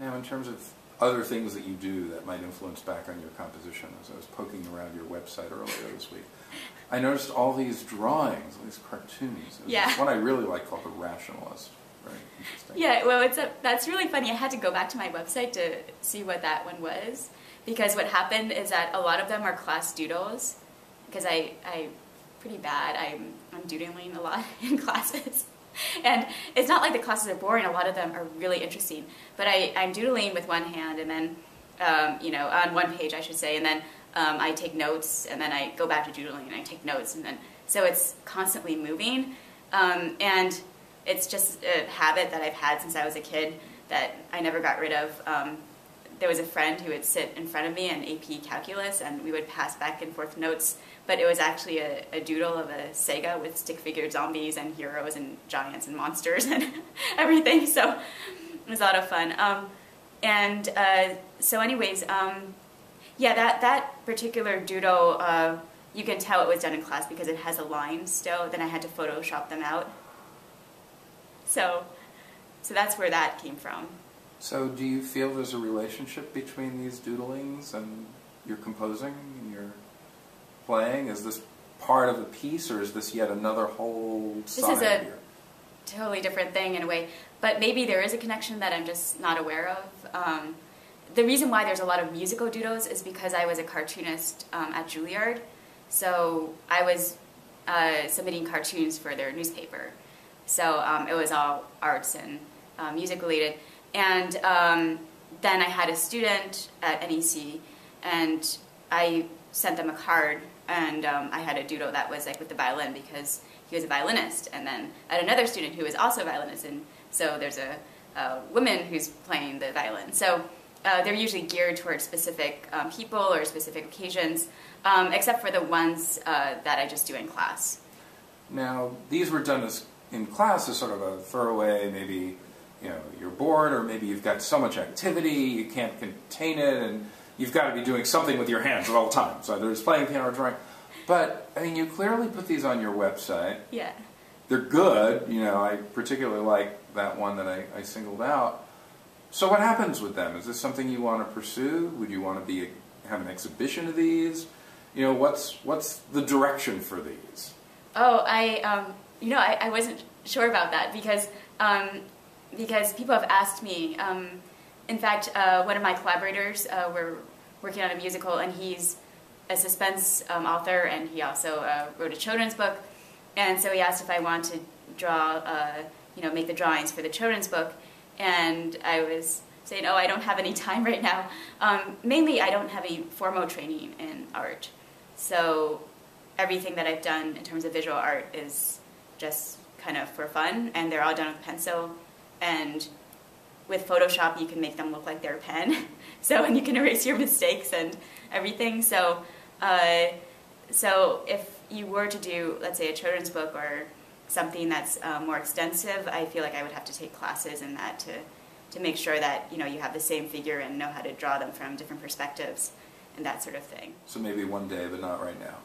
Now, in terms of other things that you do that might influence back on your composition, as I was poking around your website earlier this week, I noticed all these drawings, all these cartoons. There's one I really like called The Rationalist. Very interesting. Yeah, well, that's really funny. I had to go back to my website to see what that one was, because what happened is that a lot of them are class doodles, because I'm pretty bad. I'm doodling a lot in classes. And it's not like the classes are boring. A lot of them are really interesting. But I'm doodling with one hand, and then, on one page, I should say, and then I take notes, and then I go back to doodling, and I take notes, and then, so it's constantly moving. And it's just a habit that I've had since I was a kid that I never got rid of. There was a friend who would sit in front of me in AP Calculus, and we would pass back and forth notes, but it was actually a doodle of a Sega with stick-figured zombies and heroes and giants and monsters and everything, so it was a lot of fun. So anyways, yeah, that particular doodle, you can tell it was done in class because it has a line still, then I had to Photoshop them out. So that's where that came from. So do you feel there's a relationship between these doodlings and your composing and your playing? Is this part of the piece, or is this yet another whole side This is a here? Totally different thing in a way, but maybe there is a connection that I'm just not aware of. The reason why there's a lot of musical doodles is because I was a cartoonist at Juilliard, so I was submitting cartoons for their newspaper. So it was all arts and music related. And then I had a student at NEC, and I sent them a card, and I had a doodle that was like with the violin because he was a violinist. And then I had another student who was also a violinist, and so there's a woman who's playing the violin. So they're usually geared towards specific people or specific occasions, except for the ones that I just do in class. Now, these were done in class as sort of a throwaway, maybe you're bored, or maybe you've got so much activity you can't contain it, and you've got to be doing something with your hands at all times. So either it's playing piano or drawing. But, I mean, you clearly put these on your website. Yeah. They're good. I particularly like that one that I singled out. So what happens with them? Is this something you want to pursue? Would you want to have an exhibition of these? What's the direction for these? Oh, I wasn't sure about that because people have asked me. In fact, one of my collaborators, we're working on a musical, and he's a suspense author, and he also wrote a children's book. And so he asked if I wanted to draw, make the drawings for the children's book. And I was saying, oh, I don't have any time right now. Mainly, I don't have any formal training in art. So everything that I've done in terms of visual art is just kind of for fun, and they're all done with pencil. And with Photoshop, you can make them look like they're a pen. And you can erase your mistakes and everything. So if you were to do, let's say, a children's book or something that's more extensive, I feel like I would have to take classes in that to make sure that you have the same figure and know how to draw them from different perspectives and that sort of thing. So maybe one day, but not right now.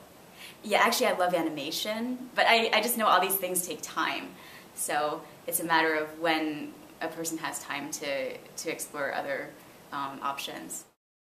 Yeah, actually, I love animation, but I just know all these things take time. So it's a matter of when a person has time to explore other options.